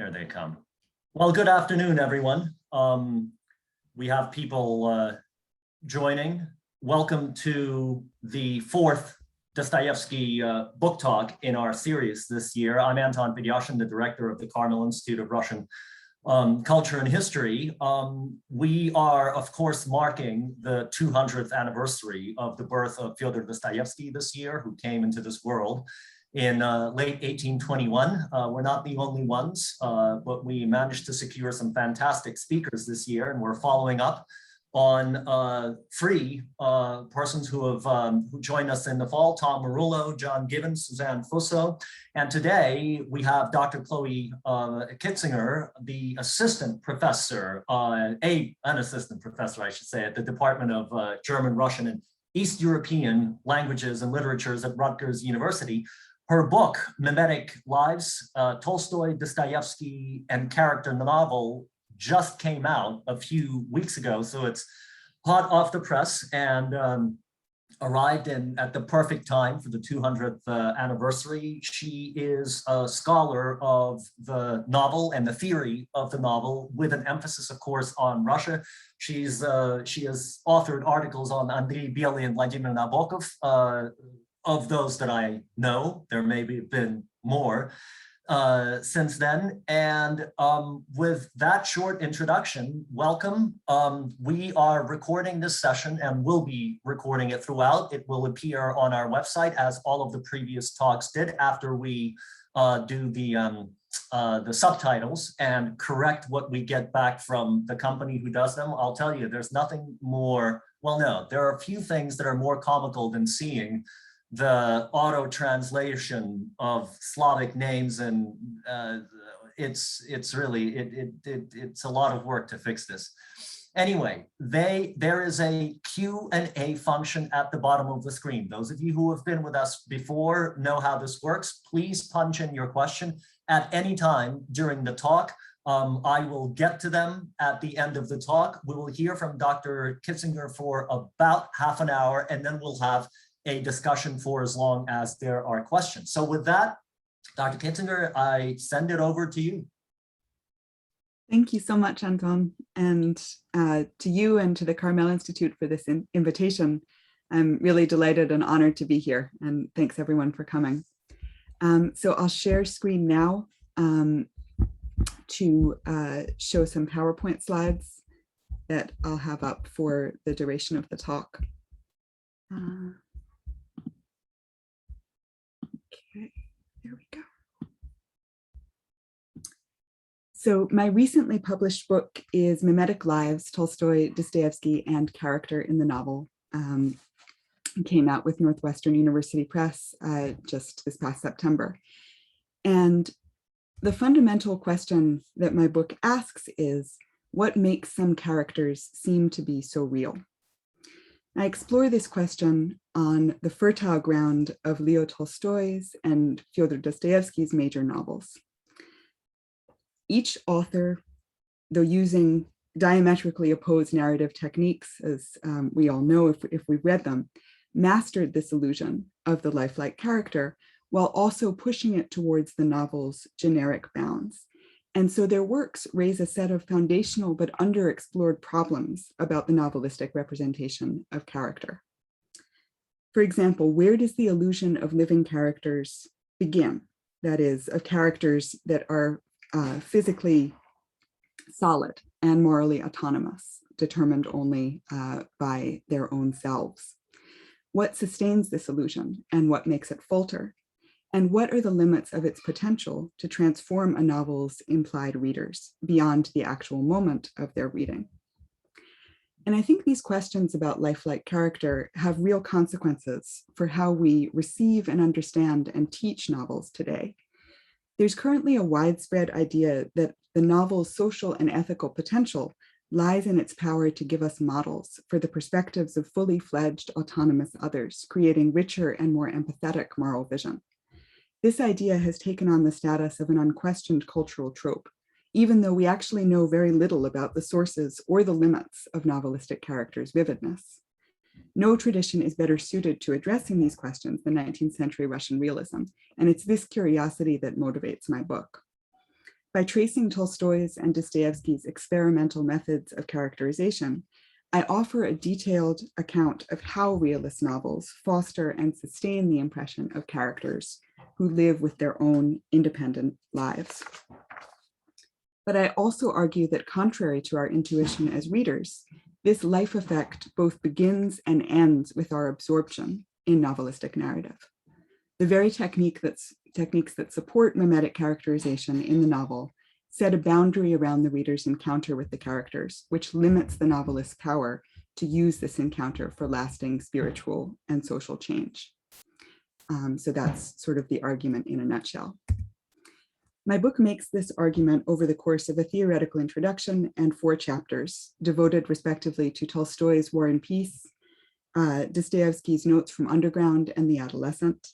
Here they come. Well, good afternoon, everyone. We have people joining. Welcome to the fourth Dostoevsky book talk in our series this year. I'm Anton Fedyashin, the director of the Carmel Institute of Russian Culture and History. We are, of course, marking the 200th anniversary of the birth of Fyodor Dostoevsky this year, who came into this world in late 1821. We're not the only ones, but we managed to secure some fantastic speakers this year, and we're following up on three persons who joined us in the fall: Tom Marullo, John Gibbons, Suzanne Fusso. And today we have Dr. Chloe Kitzinger, the assistant professor, an assistant professor, I should say, at the Department of German, Russian, and East European Languages and Literatures at Rutgers University. Her book, Mimetic Lives, Tolstoy, Dostoevsky, and Character Novel, just came out a few weeks ago, so it's hot off the press and arrived at the perfect time for the 200th anniversary. She is a scholar of the novel and the theory of the novel, with an emphasis, of course, on Russia. She has authored articles on Andrei Bely and Vladimir Nabokov. Of those that I know, there may have been more since then. And with that short introduction, welcome. We are recording this session and will be recording it throughout. It will appear on our website, as all of the previous talks did, after we do the subtitles and correct what we get back from the company who does them. I'll tell you, there's nothing more, well, no, there are a few things that are more comical than seeing the auto translation of Slavic names, and it's really it's a lot of work to fix this. Anyway, there is a Q&A function at the bottom of the screen. Those of you who have been with us before know how this works. Please punch in your question at any time during the talk. I will get to them at the end of the talk. We will hear from Dr. Kitzinger for about half an hour, and then we'll have a discussion for as long as there are questions. So with that, Dr. Kitzinger, I send it over to you. Thank you so much, Anton, and to you and to the Carmel Institute for this invitation. I'm really delighted and honored to be here, and thanks everyone for coming. So I'll share screen now to show some PowerPoint slides that I'll have up for the duration of the talk. Okay, there we go. So my recently published book is Mimetic Lives, Tolstoy, Dostoevsky, and Character in the Novel. It came out with Northwestern University Press just this past September. And the fundamental question that my book asks is, what makes some characters seem to be so real? I explore this question on the fertile ground of Leo Tolstoy's and Fyodor Dostoevsky's major novels. Each author, though using diametrically opposed narrative techniques, as we all know if we've read them, mastered this illusion of the lifelike character while also pushing it towards the novel's generic bounds. And so their works raise a set of foundational but underexplored problems about the novelistic representation of character. For example, where does the illusion of living characters begin? That is, of characters that are physically solid and morally autonomous, determined only by their own selves. What sustains this illusion and what makes it falter? And what are the limits of its potential to transform a novel's implied readers beyond the actual moment of their reading? And I think these questions about lifelike character have real consequences for how we receive and understand and teach novels today. There's currently a widespread idea that the novel's social and ethical potential lies in its power to give us models for the perspectives of fully fledged autonomous others, creating richer and more empathetic moral vision. This idea has taken on the status of an unquestioned cultural trope, even though we actually know very little about the sources or the limits of novelistic characters' vividness. No tradition is better suited to addressing these questions than 19th century Russian realism, and it's this curiosity that motivates my book. By tracing Tolstoy's and Dostoevsky's experimental methods of characterization, I offer a detailed account of how realist novels foster and sustain the impression of characters who live with their own independent lives. But I also argue that contrary to our intuition as readers, this life effect both begins and ends with our absorption in novelistic narrative. The very techniques that support mimetic characterization in the novel set a boundary around the reader's encounter with the characters, which limits the novelist's power to use this encounter for lasting spiritual and social change. So that's sort of the argument in a nutshell. My book makes this argument over the course of a theoretical introduction and 4 chapters devoted respectively to Tolstoy's War and Peace, Dostoevsky's Notes from Underground and the Adolescent,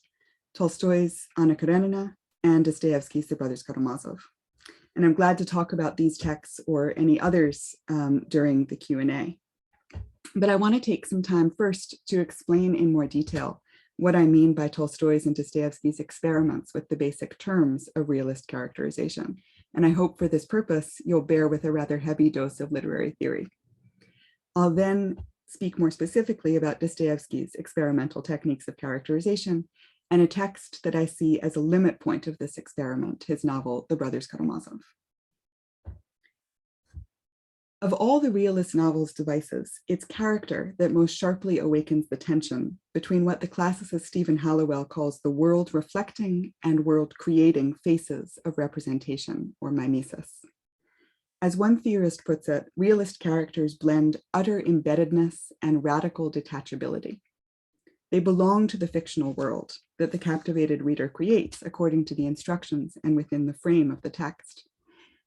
Tolstoy's Anna Karenina, and Dostoevsky's The Brothers Karamazov. And I'm glad to talk about these texts or any others during the Q&A. But I want to take some time first to explain in more detail what I mean by Tolstoy's and Dostoevsky's experiments with the basic terms of realist characterization. And I hope for this purpose, you'll bear with a rather heavy dose of literary theory. I'll then speak more specifically about Dostoevsky's experimental techniques of characterization and a text that I see as a limit point of this experiment, his novel, The Brothers Karamazov. Of all the realist novel's devices, it's character that most sharply awakens the tension between what the classicist Stephen Hallowell calls the world-reflecting and world-creating faces of representation, or mimesis. As one theorist puts it, realist characters blend utter embeddedness and radical detachability. They belong to the fictional world that the captivated reader creates according to the instructions and within the frame of the text.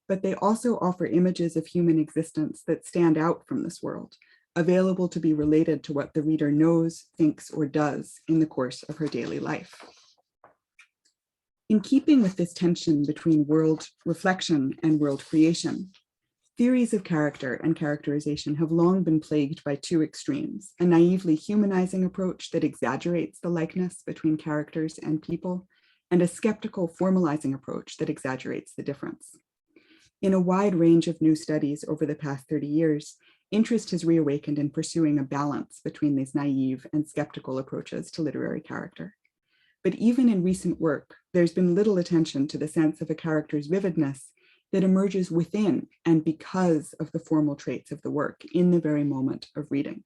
But they also offer images of human existence that stand out from this world, available to be related to what the reader knows, thinks, or does in the course of her daily life. In keeping with this tension between world reflection and world creation, theories of character and characterization have long been plagued by 2 extremes: a naively humanizing approach that exaggerates the likeness between characters and people, and a skeptical formalizing approach that exaggerates the difference. In a wide range of new studies over the past 30 years, interest has reawakened in pursuing a balance between these naive and skeptical approaches to literary character. But even in recent work, there's been little attention to the sense of a character's vividness that emerges within and because of the formal traits of the work in the very moment of reading.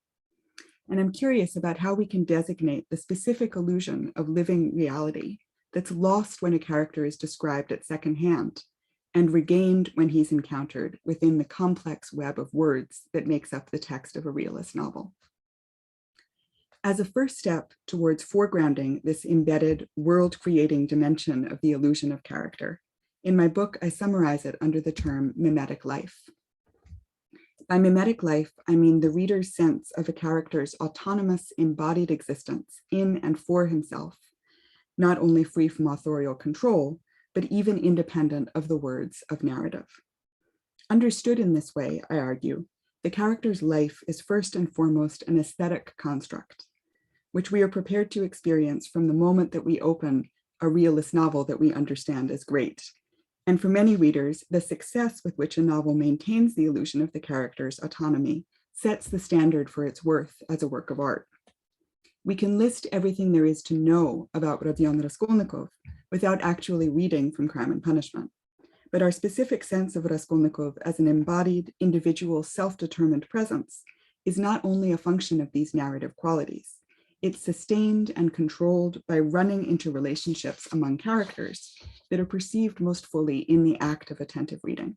And I'm curious about how we can designate the specific illusion of living reality that's lost when a character is described at secondhand and regained when he's encountered within the complex web of words that makes up the text of a realist novel. As a first step towards foregrounding this embedded world-creating dimension of the illusion of character, in my book, I summarize it under the term mimetic life. By mimetic life, I mean the reader's sense of a character's autonomous embodied existence in and for himself, not only free from authorial control, but even independent of the words of narrative. Understood in this way, I argue, the character's life is first and foremost an aesthetic construct, which we are prepared to experience from the moment that we open a realist novel that we understand as great. And for many readers, the success with which a novel maintains the illusion of the character's autonomy sets the standard for its worth as a work of art. We can list everything there is to know about Rodion Raskolnikov without actually reading from Crime and Punishment. But our specific sense of Raskolnikov as an embodied, individual, self-determined presence is not only a function of these narrative qualities. It's sustained and controlled by running into relationships among characters that are perceived most fully in the act of attentive reading.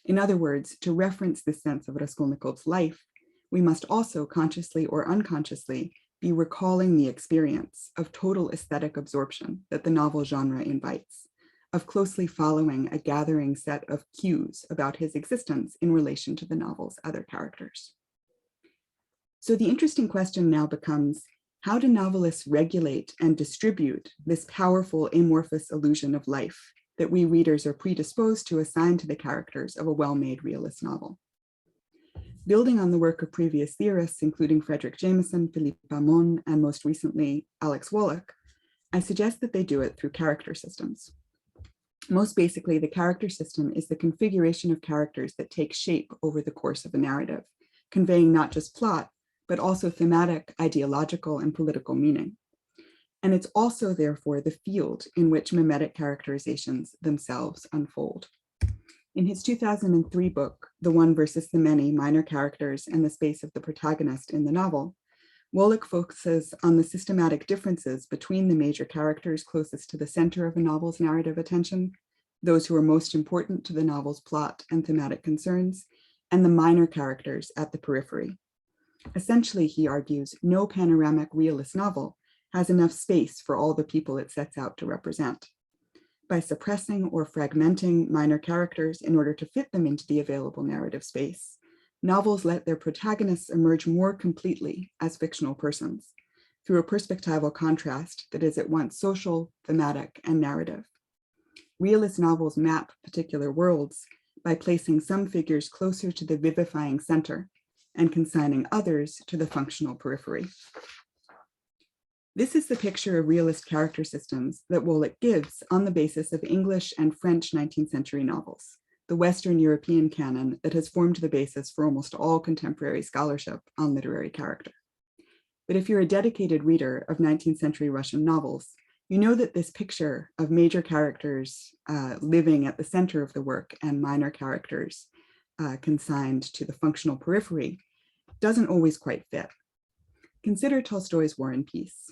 In other words, to reference this sense of Raskolnikov's life, we must also consciously or unconsciously be recalling the experience of total aesthetic absorption that the novel genre invites, of closely following a gathering set of cues about his existence in relation to the novel's other characters. So the interesting question now becomes, how do novelists regulate and distribute this powerful amorphous illusion of life that we readers are predisposed to assign to the characters of a well-made realist novel? Building on the work of previous theorists, including Frederick Jameson, Philippe Bamon, and most recently, Alex Wallach, I suggest that they do it through character systems. Most basically, the character system is the configuration of characters that take shape over the course of a narrative, conveying not just plot, but also thematic, ideological, and political meaning. And it's also, therefore, the field in which mimetic characterizations themselves unfold. In his 2003 book, The One versus the Many, Minor Characters and the Space of the Protagonist in the Novel, Woloch focuses on the systematic differences between the major characters closest to the center of a novel's narrative attention, those who are most important to the novel's plot and thematic concerns, and the minor characters at the periphery. Essentially, he argues, no panoramic realist novel has enough space for all the people it sets out to represent. By suppressing or fragmenting minor characters in order to fit them into the available narrative space, novels let their protagonists emerge more completely as fictional persons through a perspectival contrast that is at once social, thematic, and narrative. Realist novels map particular worlds by placing some figures closer to the vivifying center and consigning others to the functional periphery. This is the picture of realist character systems that Woloch gives on the basis of English and French 19th century novels, the Western European canon that has formed the basis for almost all contemporary scholarship on literary character. But if you're a dedicated reader of 19th century Russian novels, you know that this picture of major characters living at the center of the work and minor characters consigned to the functional periphery doesn't always quite fit. Consider Tolstoy's War and Peace.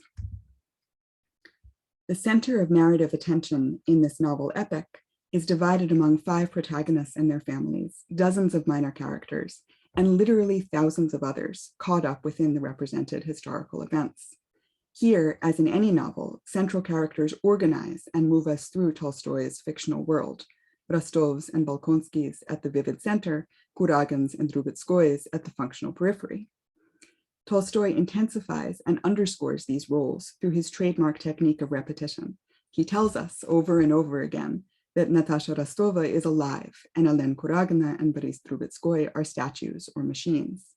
The center of narrative attention in this novel epic is divided among 5 protagonists and their families, dozens of minor characters, and literally thousands of others caught up within the represented historical events. Here, as in any novel, central characters organize and move us through Tolstoy's fictional world, Rostov's and Bolkonskys at the vivid center, Kuragin's and Drubetskoy's at the functional periphery. Tolstoy intensifies and underscores these roles through his trademark technique of repetition. He tells us over and over again that Natasha Rostova is alive and Alen Kuragina and Boris Drubetskoy are statues or machines.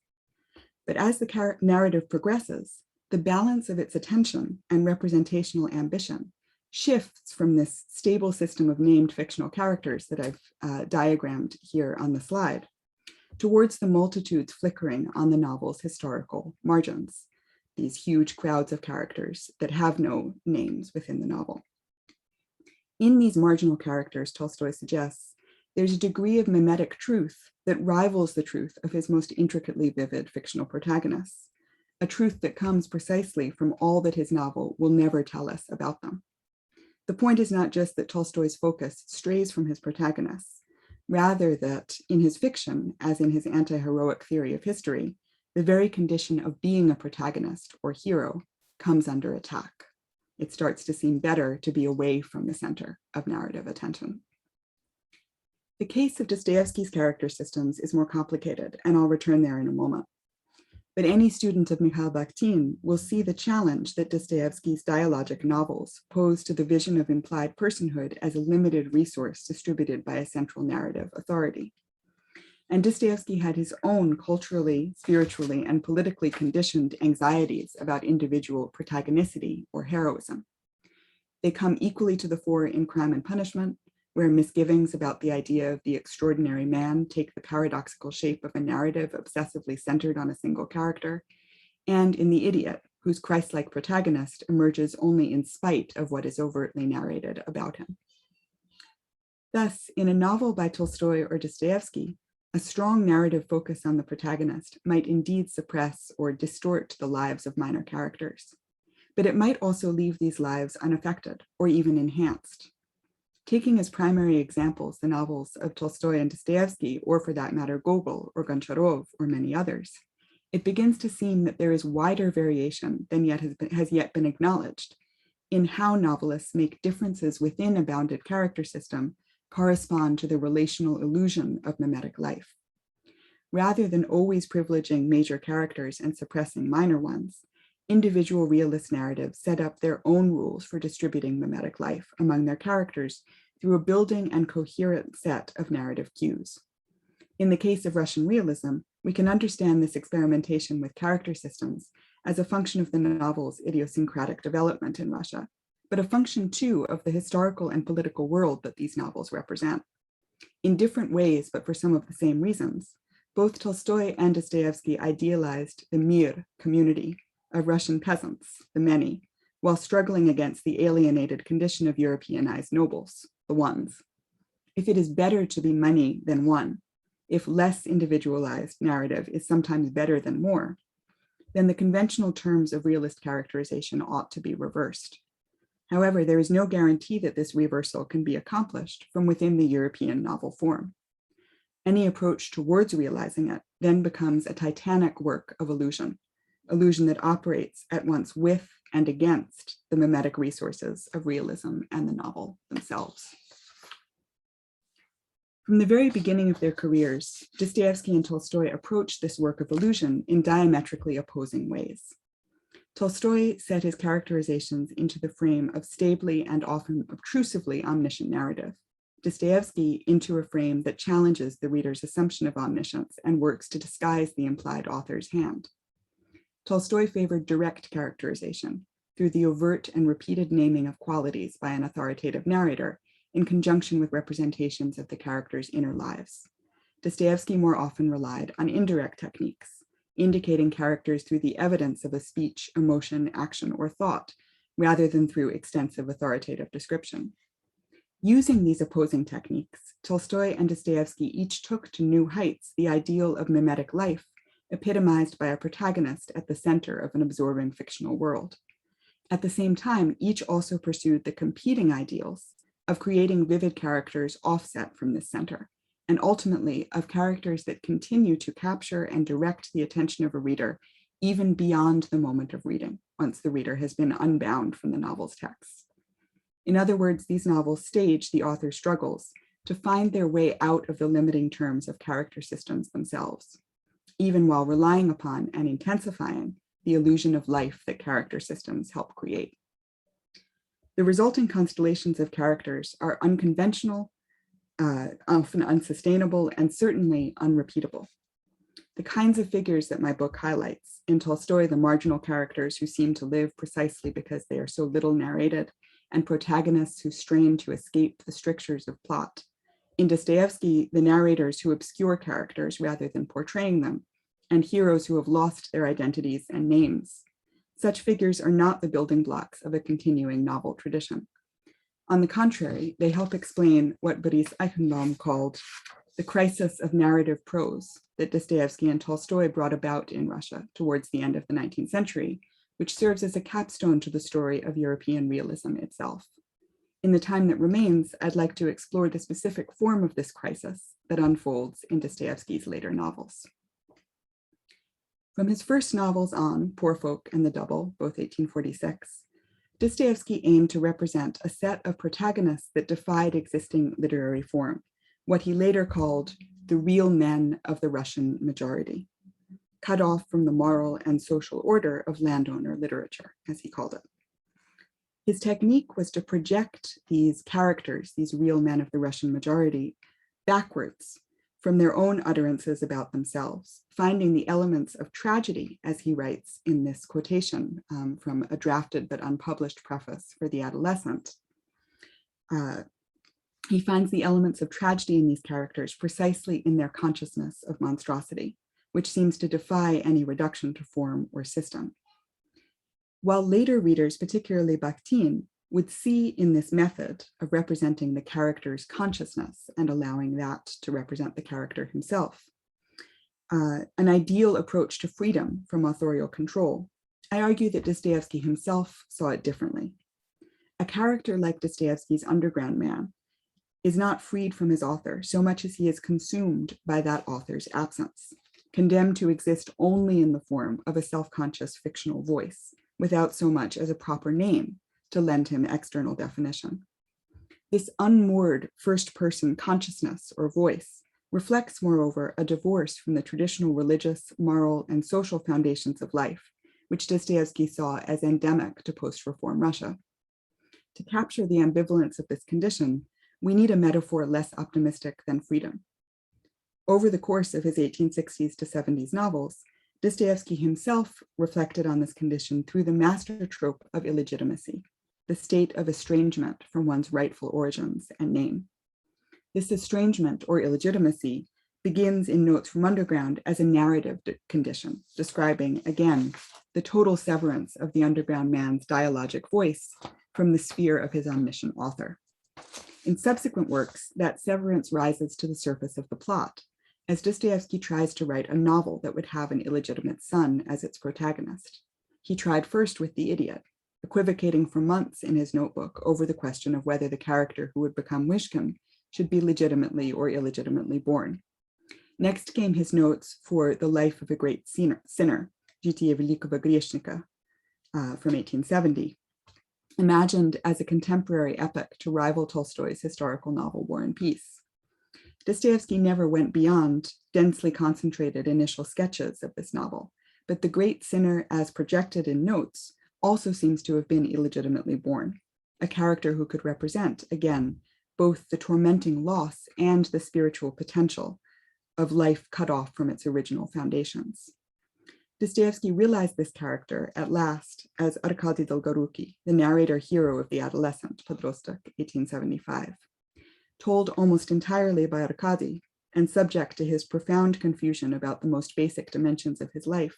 But as the narrative progresses, the balance of its attention and representational ambition shifts from this stable system of named fictional characters that I've diagrammed here on the slide towards the multitudes flickering on the novel's historical margins, these huge crowds of characters that have no names within the novel. In these marginal characters, Tolstoy suggests, there's a degree of mimetic truth that rivals the truth of his most intricately vivid fictional protagonists, a truth that comes precisely from all that his novel will never tell us about them. The point is not just that Tolstoy's focus strays from his protagonists, rather that in his fiction, as in his anti-heroic theory of history, the very condition of being a protagonist or hero comes under attack. It starts to seem better to be away from the center of narrative attention. The case of Dostoevsky's character systems is more complicated, and I'll return there in a moment. But any student of Mikhail Bakhtin will see the challenge that Dostoevsky's dialogic novels pose to the vision of implied personhood as a limited resource distributed by a central narrative authority. And Dostoevsky had his own culturally, spiritually, and politically conditioned anxieties about individual protagonicity or heroism. They come equally to the fore in Crime and Punishment, where misgivings about the idea of the extraordinary man take the paradoxical shape of a narrative obsessively centered on a single character, and in The Idiot, whose Christ-like protagonist emerges only in spite of what is overtly narrated about him. Thus, in a novel by Tolstoy or Dostoevsky, a strong narrative focus on the protagonist might indeed suppress or distort the lives of minor characters, but it might also leave these lives unaffected or even enhanced. Taking as primary examples the novels of Tolstoy and Dostoevsky, or for that matter, Gogol or Goncharov or many others, it begins to seem that there is wider variation than has yet been acknowledged in how novelists make differences within a bounded character system correspond to the relational illusion of mimetic life. Rather than always privileging major characters and suppressing minor ones, individual realist narratives set up their own rules for distributing mimetic life among their characters through a building and coherent set of narrative cues. In the case of Russian realism, we can understand this experimentation with character systems as a function of the novel's idiosyncratic development in Russia, but a function too of the historical and political world that these novels represent. In different ways, but for some of the same reasons, both Tolstoy and Dostoevsky idealized the mir community of Russian peasants, the many, while struggling against the alienated condition of Europeanized nobles, the ones. If it is better to be many than one, if less individualized narrative is sometimes better than more, then the conventional terms of realist characterization ought to be reversed. However, there is no guarantee that this reversal can be accomplished from within the European novel form. Any approach towards realizing it then becomes a titanic work of illusion that operates at once with and against the mimetic resources of realism and the novel themselves. From the very beginning of their careers, Dostoevsky and Tolstoy approached this work of illusion in diametrically opposing ways. Tolstoy set his characterizations into the frame of stably and often obtrusively omniscient narrative, Dostoevsky into a frame that challenges the reader's assumption of omniscience and works to disguise the implied author's hand. Tolstoy favored direct characterization through the overt and repeated naming of qualities by an authoritative narrator in conjunction with representations of the characters' inner lives. Dostoevsky more often relied on indirect techniques, indicating characters through the evidence of a speech, emotion, action, or thought, rather than through extensive authoritative description. Using these opposing techniques, Tolstoy and Dostoevsky each took to new heights the ideal of mimetic life, epitomized by a protagonist at the center of an absorbing fictional world. At the same time, each also pursued the competing ideals of creating vivid characters offset from this center, and ultimately of characters that continue to capture and direct the attention of a reader even beyond the moment of reading, once the reader has been unbound from the novel's text. In other words, these novels stage the author's struggles to find their way out of the limiting terms of character systems themselves, even while relying upon and intensifying the illusion of life that character systems help create. The resulting constellations of characters are unconventional, often unsustainable, and certainly unrepeatable. The kinds of figures that my book highlights, in Tolstoy, the marginal characters who seem to live precisely because they are so little narrated, and protagonists who strain to escape the strictures of plot. In Dostoevsky, the narrators who obscure characters rather than portraying them, and heroes who have lost their identities and names. Such figures are not the building blocks of a continuing novel tradition. On the contrary, they help explain what Boris Eichenbaum called the crisis of narrative prose that Dostoevsky and Tolstoy brought about in Russia towards the end of the 19th century, which serves as a capstone to the story of European realism itself. In the time that remains, I'd like to explore the specific form of this crisis that unfolds in Dostoevsky's later novels. From his first novels on, Poor Folk and The Double, both 1846, Dostoevsky aimed to represent a set of protagonists that defied existing literary form, what he later called the real men of the Russian majority, cut off from the moral and social order of landowner literature, as he called it. His technique was to project these characters, these real men of the Russian majority, backwards from their own utterances about themselves, finding the elements of tragedy, as he writes in this quotation from a drafted but unpublished preface for The Adolescent. He finds the elements of tragedy in these characters precisely in their consciousness of monstrosity, which seems to defy any reduction to form or system. While later readers, particularly Bakhtin, would see in this method of representing the character's consciousness and allowing that to represent the character himself, an ideal approach to freedom from authorial control, I argue that Dostoevsky himself saw it differently. A character like Dostoevsky's underground man is not freed from his author so much as he is consumed by that author's absence, condemned to exist only in the form of a self-conscious fictional voice, without so much as a proper name to lend him external definition. This unmoored first-person consciousness or voice reflects, moreover, a divorce from the traditional religious, moral, and social foundations of life, which Dostoevsky saw as endemic to post-reform Russia. To capture the ambivalence of this condition, we need a metaphor less optimistic than freedom. Over the course of his 1860s to 70s novels, Dostoevsky himself reflected on this condition through the master trope of illegitimacy, the state of estrangement from one's rightful origins and name. This estrangement or illegitimacy begins in Notes from Underground as a narrative condition, describing, again, the total severance of the underground man's dialogic voice from the sphere of his omniscient author. In subsequent works, that severance rises to the surface of the plot, as Dostoevsky tries to write a novel that would have an illegitimate son as its protagonist. He tried first with The Idiot, equivocating for months in his notebook over the question of whether the character who would become Wishkin should be legitimately or illegitimately born. Next came his notes for The Life of a Great Sinner, Житие великого грешника, from 1870, imagined as a contemporary epic to rival Tolstoy's historical novel War and Peace. Dostoevsky never went beyond densely concentrated initial sketches of this novel, but the great sinner as projected in Notes also seems to have been illegitimately born, a character who could represent, again, both the tormenting loss and the spiritual potential of life cut off from its original foundations. Dostoevsky realized this character at last as Arkady Dolgoruki, the narrator hero of The Adolescent, Podrostok, 1875. Told almost entirely by Arkady and subject to his profound confusion about the most basic dimensions of his life,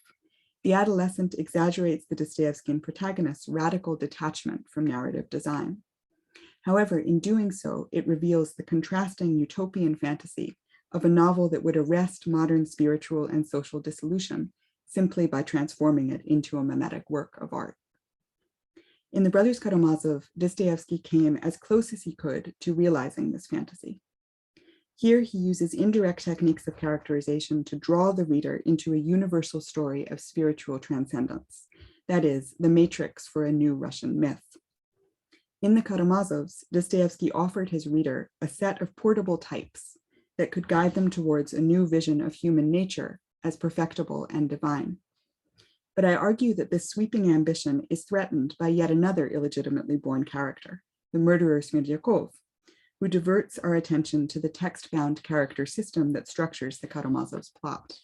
The Adolescent exaggerates the Dostoevskian protagonist's radical detachment from narrative design. However, in doing so, it reveals the contrasting utopian fantasy of a novel that would arrest modern spiritual and social dissolution simply by transforming it into a mimetic work of art. In The Brothers Karamazov, Dostoevsky came as close as he could to realizing this fantasy. Here he uses indirect techniques of characterization to draw the reader into a universal story of spiritual transcendence, that is, the matrix for a new Russian myth. In the Karamazovs, Dostoevsky offered his reader a set of portable types that could guide them towards a new vision of human nature as perfectible and divine. But I argue that this sweeping ambition is threatened by yet another illegitimately born character, the murderer Smerdyakov, who diverts our attention to the text-bound character system that structures the Karamazov's plot.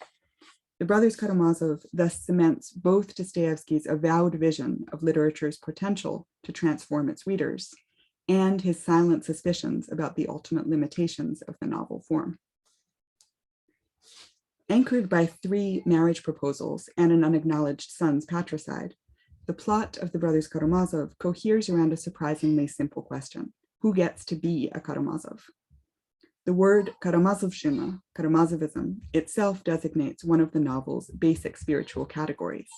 The Brothers Karamazov thus cements both Dostoevsky's avowed vision of literature's potential to transform its readers and his silent suspicions about the ultimate limitations of the novel form. Anchored by 3 marriage proposals and an unacknowledged son's patricide, the plot of The Brothers Karamazov coheres around a surprisingly simple question: who gets to be a Karamazov? The word Karamazovщина, Karamazovism, itself designates one of the novel's basic spiritual categories.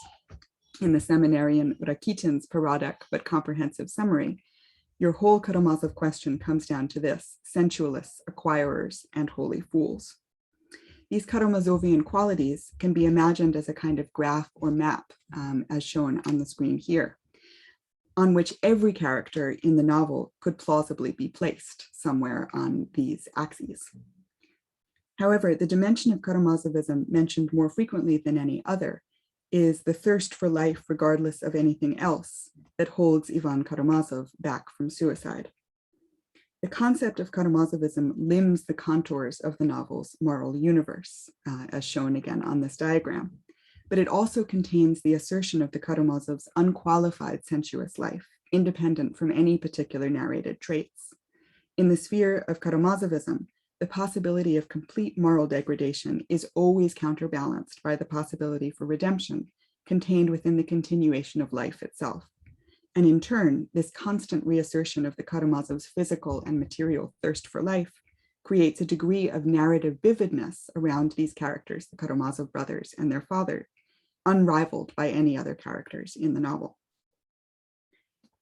In the seminarian Rakitin's parodic but comprehensive summary, your whole Karamazov question comes down to this: sensualists, acquirers, and holy fools. These Karamazovian qualities can be imagined as a kind of graph or map, as shown on the screen here, on which every character in the novel could plausibly be placed somewhere on these axes. However, the dimension of Karamazovism mentioned more frequently than any other is the thirst for life regardless of anything else that holds Ivan Karamazov back from suicide. The concept of Karamazovism limbs the contours of the novel's moral universe, as shown again on this diagram, but it also contains the assertion of the Karamazov's unqualified sensuous life, independent from any particular narrated traits. In the sphere of Karamazovism, the possibility of complete moral degradation is always counterbalanced by the possibility for redemption contained within the continuation of life itself. And in turn, this constant reassertion of the Karamazov's physical and material thirst for life creates a degree of narrative vividness around these characters, the Karamazov brothers and their father, unrivaled by any other characters in the novel.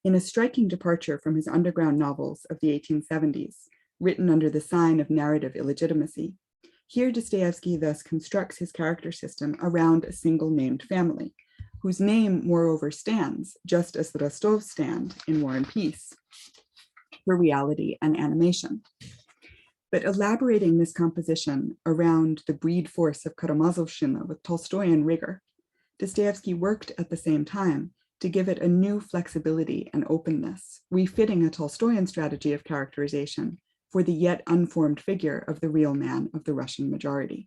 In a striking departure from his underground novels of the 1870s, written under the sign of narrative illegitimacy, here Dostoevsky thus constructs his character system around a single named family, whose name, moreover, stands, just as the Rostovs stand in War and Peace, for reality and animation. But elaborating this composition around the breed force of Karamazovщина with Tolstoyan rigor, Dostoevsky worked at the same time to give it a new flexibility and openness, refitting a Tolstoyan strategy of characterization for the yet unformed figure of the real man of the Russian majority.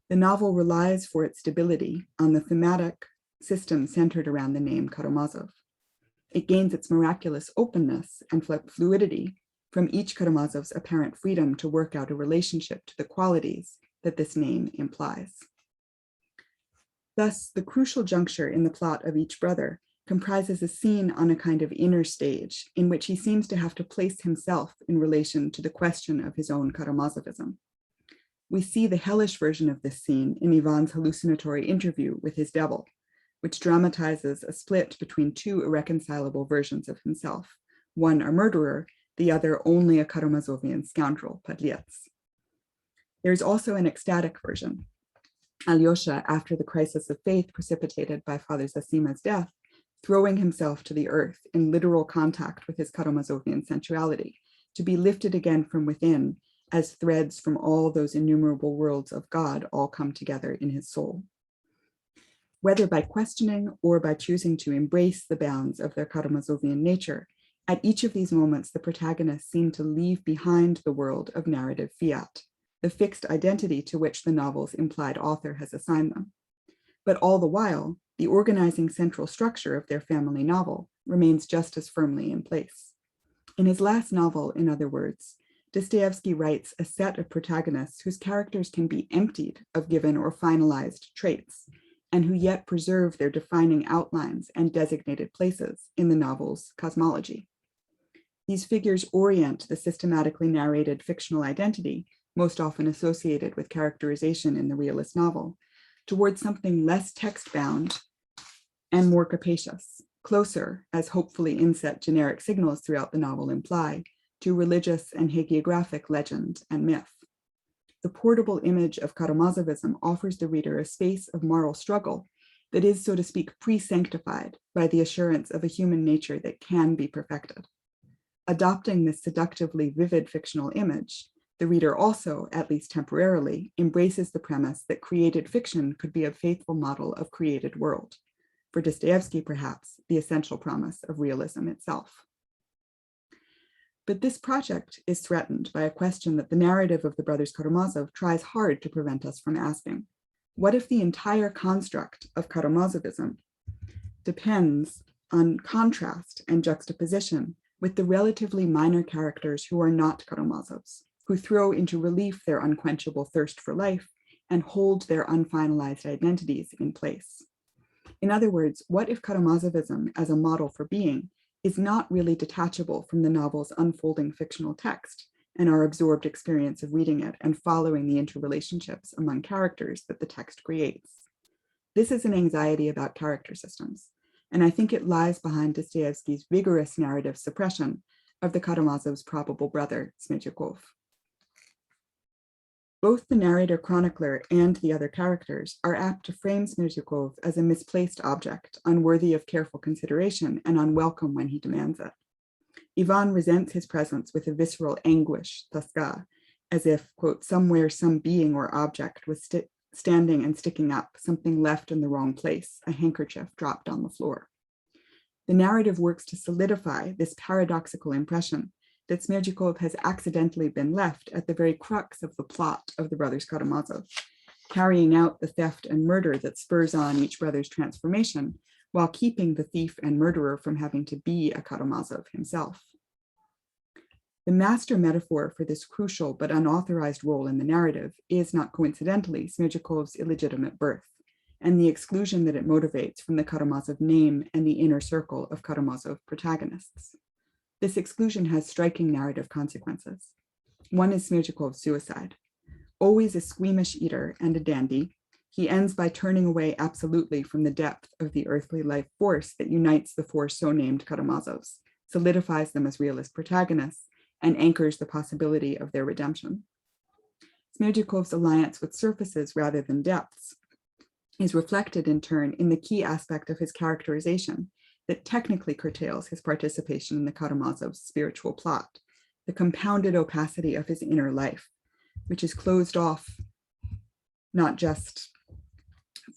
The novel relies for its stability on the thematic system centered around the name Karamazov. It gains its miraculous openness and fluidity from each Karamazov's apparent freedom to work out a relationship to the qualities that this name implies. Thus, the crucial juncture in the plot of each brother comprises a scene on a kind of inner stage in which he seems to have to place himself in relation to the question of his own Karamazovism. We see the hellish version of this scene in Ivan's hallucinatory interview with his devil, which dramatizes a split between two irreconcilable versions of himself, one a murderer, the other only a Karamazovian scoundrel, Padliets. There's also an ecstatic version. Alyosha, after the crisis of faith precipitated by Father Zosima's death, throwing himself to the earth in literal contact with his Karamazovian sensuality, to be lifted again from within as threads from all those innumerable worlds of God all come together in his soul. Whether by questioning or by choosing to embrace the bounds of their Karamazovian nature, at each of these moments, the protagonists seem to leave behind the world of narrative fiat, the fixed identity to which the novel's implied author has assigned them. But all the while, the organizing central structure of their family novel remains just as firmly in place. In his last novel, in other words, Dostoevsky writes a set of protagonists whose characters can be emptied of given or finalized traits, and who yet preserve their defining outlines and designated places in the novel's cosmology. These figures orient the systematically narrated fictional identity, most often associated with characterization in the realist novel, towards something less text-bound and more capacious, closer, as hopefully inset generic signals throughout the novel imply, to religious and hagiographic legend and myth. The portable image of Karamazovism offers the reader a space of moral struggle that is, so to speak, pre-sanctified by the assurance of a human nature that can be perfected. Adopting this seductively vivid fictional image, the reader also, at least temporarily, embraces the premise that created fiction could be a faithful model of created world. For Dostoevsky, perhaps, the essential promise of realism itself. But this project is threatened by a question that the narrative of the brothers Karamazov tries hard to prevent us from asking. What if the entire construct of Karamazovism depends on contrast and juxtaposition with the relatively minor characters who are not Karamazovs, who throw into relief their unquenchable thirst for life and hold their unfinalized identities in place? In other words, what if Karamazovism as a model for being is not really detachable from the novel's unfolding fictional text and our absorbed experience of reading it and following the interrelationships among characters that the text creates? This is an anxiety about character systems, and I think it lies behind Dostoevsky's vigorous narrative suppression of the Karamazov's probable brother, Smerdyakov. Both the narrator chronicler and the other characters are apt to frame Smerdyakov as a misplaced object, unworthy of careful consideration and unwelcome when he demands it. Ivan resents his presence with a visceral anguish, toska, as if, quote, somewhere some being or object was standing and sticking up, something left in the wrong place, a handkerchief dropped on the floor. The narrative works to solidify this paradoxical impression that Smerdyakov has accidentally been left at the very crux of the plot of the brothers Karamazov, carrying out the theft and murder that spurs on each brother's transformation, while keeping the thief and murderer from having to be a Karamazov himself. The master metaphor for this crucial but unauthorized role in the narrative is, not coincidentally, Smerdyakov's illegitimate birth, and the exclusion that it motivates from the Karamazov name and the inner circle of Karamazov protagonists. This exclusion has striking narrative consequences. One is Smerdyakov's suicide. Always a squeamish eater and a dandy, he ends by turning away absolutely from the depth of the earthly life force that unites the four so-named Karamazovs, solidifies them as realist protagonists, and anchors the possibility of their redemption. Smerdyakov's alliance with surfaces rather than depths is reflected in turn in the key aspect of his characterization that technically curtails his participation in the Karamazov's spiritual plot, the compounded opacity of his inner life, which is closed off not just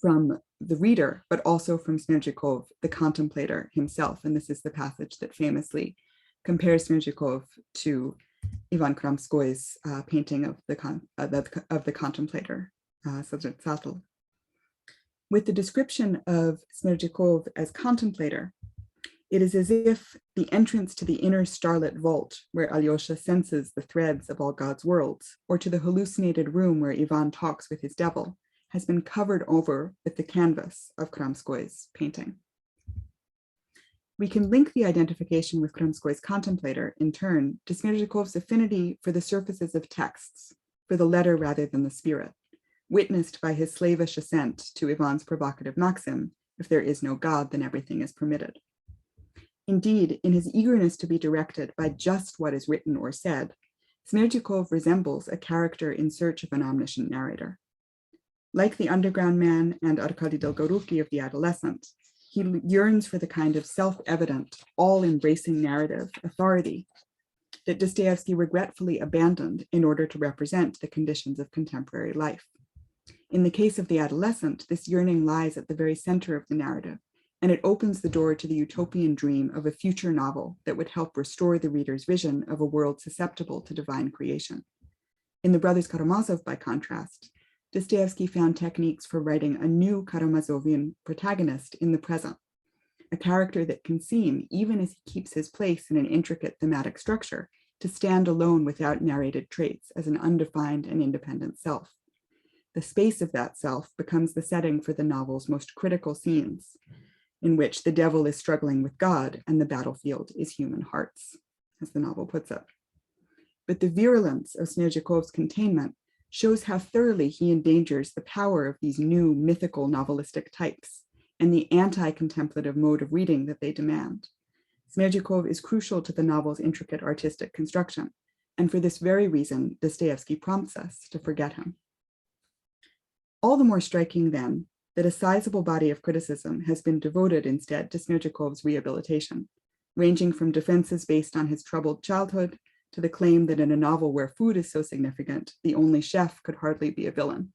from the reader, but also from Smerdyakov, the contemplator himself. And this is the passage that famously compares Smerdyakov to Ivan Kramskoy's painting of the contemplator, Sodzhetsatl. With the description of Smerdyakov as contemplator, It is as if the entrance to the inner starlit vault where Alyosha senses the threads of all God's worlds, or to the hallucinated room where Ivan talks with his devil, has been covered over with the canvas of Kramskoy's painting. We can link the identification with Kramskoy's contemplator, in turn, to Smerdykov's affinity for the surfaces of texts, for the letter rather than the spirit, witnessed by his slavish assent to Ivan's provocative maxim, if there is no God, then everything is permitted. Indeed, in his eagerness to be directed by just what is written or said, Smerdjakov resembles a character in search of an omniscient narrator. Like the underground man and Arkady Dolgoruki of The Adolescent, he yearns for the kind of self-evident, all-embracing narrative authority that Dostoevsky regretfully abandoned in order to represent the conditions of contemporary life. In the case of The Adolescent, this yearning lies at the very center of the narrative, and it opens the door to the utopian dream of a future novel that would help restore the reader's vision of a world susceptible to divine creation. In The Brothers Karamazov, by contrast, Dostoevsky found techniques for writing a new Karamazovian protagonist in the present, a character that can seem, even as he keeps his place in an intricate thematic structure, to stand alone without narrated traits as an undefined and independent self. The space of that self becomes the setting for the novel's most critical scenes, in which the devil is struggling with God and the battlefield is human hearts, as the novel puts it. But the virulence of Smerdjakov's containment shows how thoroughly he endangers the power of these new mythical novelistic types and the anti-contemplative mode of reading that they demand. Smerdjakov is crucial to the novel's intricate artistic construction, and for this very reason, Dostoevsky prompts us to forget him. All the more striking, then, that a sizable body of criticism has been devoted instead to Smerdjakov's rehabilitation, ranging from defenses based on his troubled childhood to the claim that in a novel where food is so significant, the only chef could hardly be a villain.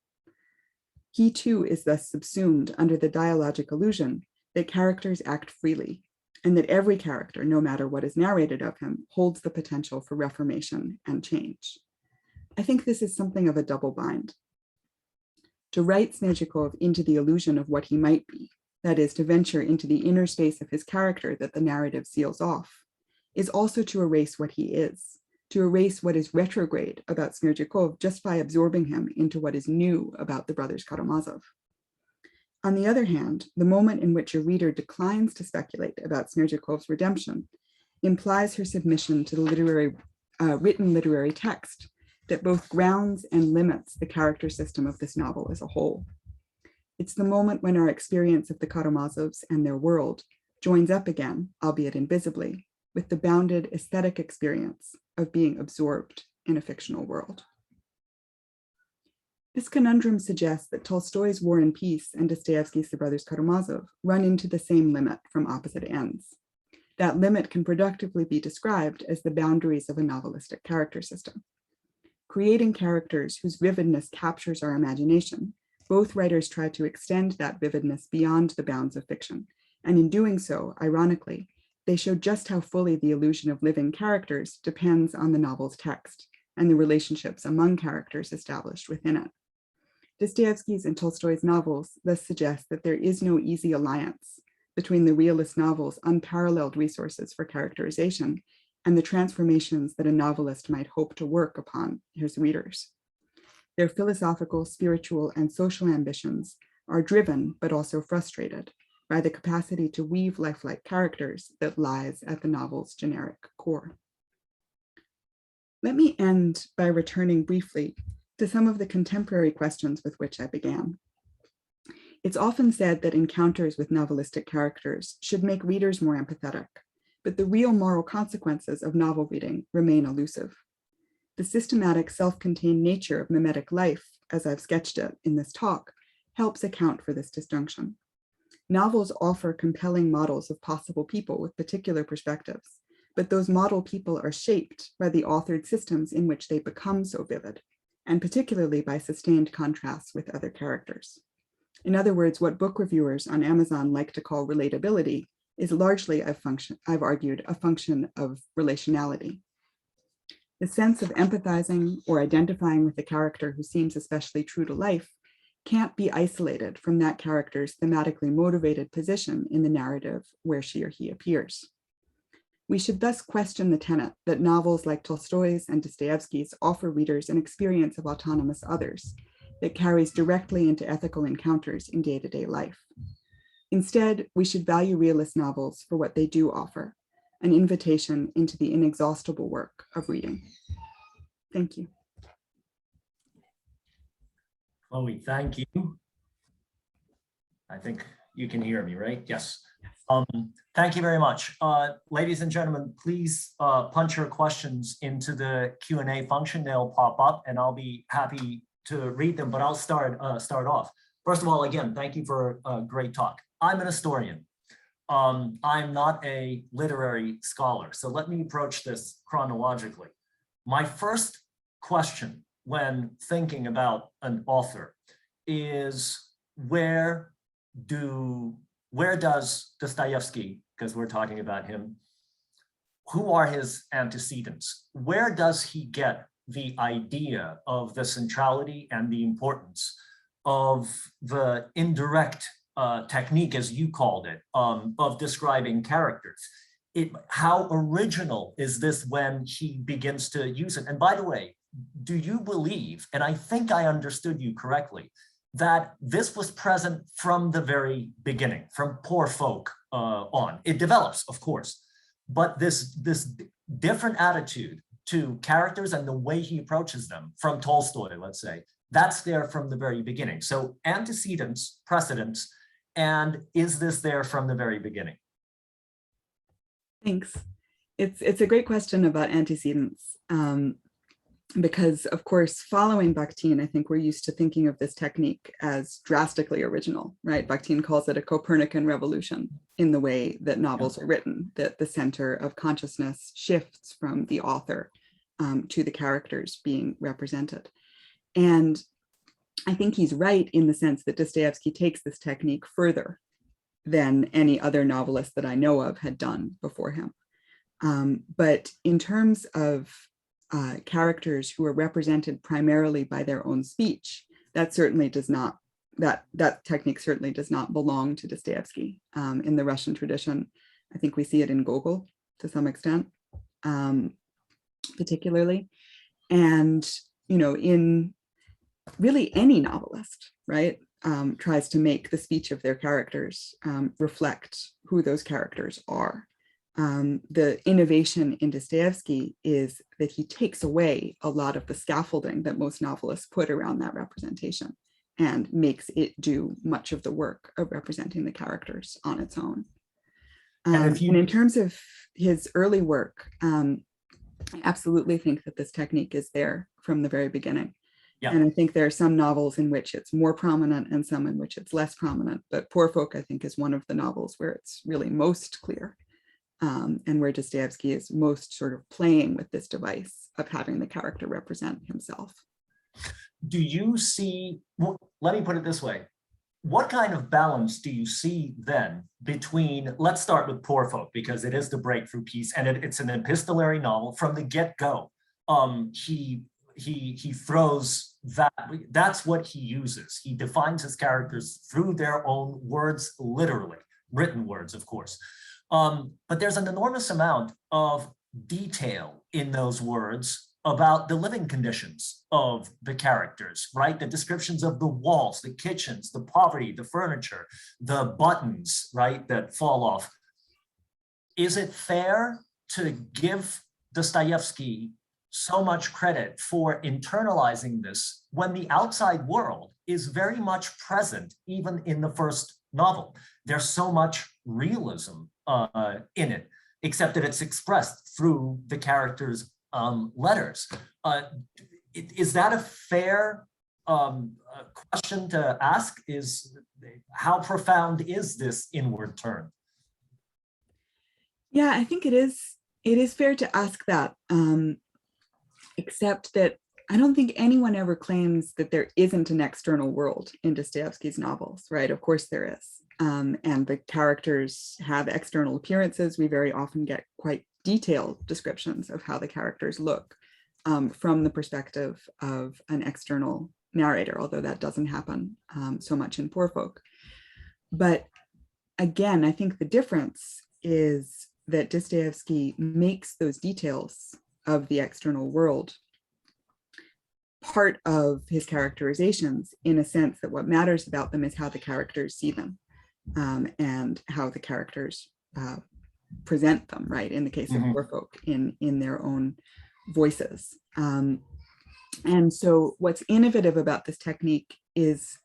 He too is thus subsumed under the dialogic illusion that characters act freely, and that every character, no matter what is narrated of him, holds the potential for reformation and change. I think this is something of a double bind. To write Smerdjakov into the illusion of what he might be, that is, to venture into the inner space of his character that the narrative seals off, is also to erase what he is, to erase what is retrograde about Smerdjakov just by absorbing him into what is new about the brothers Karamazov. On the other hand, the moment in which a reader declines to speculate about Smerdjakov's redemption implies her submission to the written literary text that both grounds and limits the character system of this novel as a whole. It's the moment when our experience of the Karamazovs and their world joins up again, albeit invisibly, with the bounded aesthetic experience of being absorbed in a fictional world. This conundrum suggests that Tolstoy's War and Peace and Dostoevsky's The Brothers Karamazov run into the same limit from opposite ends. That limit can productively be described as the boundaries of a novelistic character system. Creating characters whose vividness captures our imagination, both writers try to extend that vividness beyond the bounds of fiction, and in doing so, ironically, they show just how fully the illusion of living characters depends on the novel's text and the relationships among characters established within it. Dostoevsky's and Tolstoy's novels thus suggest that there is no easy alliance between the realist novel's unparalleled resources for characterization and the transformations that a novelist might hope to work upon his readers. Their philosophical, spiritual, and social ambitions are driven, but also frustrated, by the capacity to weave lifelike characters that lies at the novel's generic core. Let me end by returning briefly to some of the contemporary questions with which I began. It's often said that encounters with novelistic characters should make readers more empathetic, but the real moral consequences of novel reading remain elusive. The systematic, self-contained nature of mimetic life, as I've sketched it in this talk, helps account for this disjunction. Novels offer compelling models of possible people with particular perspectives, but those model people are shaped by the authored systems in which they become so vivid, and particularly by sustained contrasts with other characters. In other words, what book reviewers on Amazon like to call relatability is largely, I've argued, a function of relationality. The sense of empathizing or identifying with a character who seems especially true to life can't be isolated from that character's thematically motivated position in the narrative where she or he appears. We should thus question the tenet that novels like Tolstoy's and Dostoevsky's offer readers an experience of autonomous others that carries directly into ethical encounters in day-to-day life. Instead, we should value realist novels for what they do offer, an invitation into the inexhaustible work of reading. Thank you. Chloe, thank you. I think you can hear me, right? Yes. Thank you very much. Ladies and gentlemen, please punch your questions into the Q&A function. They'll pop up and I'll be happy to read them, but I'll start off. First of all, again, thank you for a great talk. I'm an historian. I'm not a literary scholar, so let me approach this chronologically. My first question when thinking about an author is where does Dostoevsky, because we're talking about him, who are his antecedents? Where does he get the idea of the centrality and the importance of the indirect technique, as you called it, of describing characters? How original is this when he begins to use it? And by the way, do you believe, and I think I understood you correctly, that this was present from the very beginning, from Poor Folk on? It develops, of course, but this different attitude to characters and the way he approaches them from Tolstoy, let's say, that's there from the very beginning. So antecedents, precedents, and is this there from the very beginning? Thanks. It's a great question about antecedents. Because of course, following Bakhtin, I think we're used to thinking of this technique as drastically original, right? Bakhtin calls it a Copernican revolution in the way that novels are written, that the center of consciousness shifts from the author to the characters being represented. And I think he's right in the sense that Dostoevsky takes this technique further than any other novelist that I know of had done before him. But in terms of characters who are represented primarily by their own speech, that certainly does not, that technique certainly does not belong to Dostoevsky. In the Russian tradition, I think we see it in Gogol to some extent, particularly. And, you know, in really any novelist, right, tries to make the speech of their characters reflect who those characters are. The innovation in Dostoevsky is that he takes away a lot of the scaffolding that most novelists put around that representation and makes it do much of the work of representing the characters on its own. And in terms of his early work, I absolutely think that this technique is there from the very beginning. Yeah. And I think there are some novels in which it's more prominent and some in which it's less prominent, but Poor Folk, I think, is one of the novels where it's really most clear. And where Dostoevsky is most sort of playing with this device of having the character represent himself. Do you see, well, let me put it this way, what kind of balance do you see then between, let's start with Poor Folk, because it is the breakthrough piece and it's an epistolary novel from the get-go. He throws that's what he uses. He defines his characters through their own words, literally, written words, of course. But there's an enormous amount of detail in those words about the living conditions of the characters, right? The descriptions of the walls, the kitchens, the poverty, the furniture, the buttons, right, that fall off. Is it fair to give Dostoevsky so much credit for internalizing this when the outside world is very much present, even in the first novel? There's so much realism in it, except that it's expressed through the characters' letters. Is that a fair question to ask? Is how profound is this inward turn? Yeah, I think it is fair to ask that, except that I don't think anyone ever claims that there isn't an external world in Dostoevsky's novels, right? Of course there is. And the characters have external appearances. We very often get quite detailed descriptions of how the characters look from the perspective of an external narrator, although that doesn't happen so much in Poor Folk. But again, I think the difference is that Dostoevsky makes those details of the external world part of his characterizations, in a sense that what matters about them is how the characters see them, and how the characters present them, right? In the case of poor folk, in their own voices. And so what's innovative about this technique is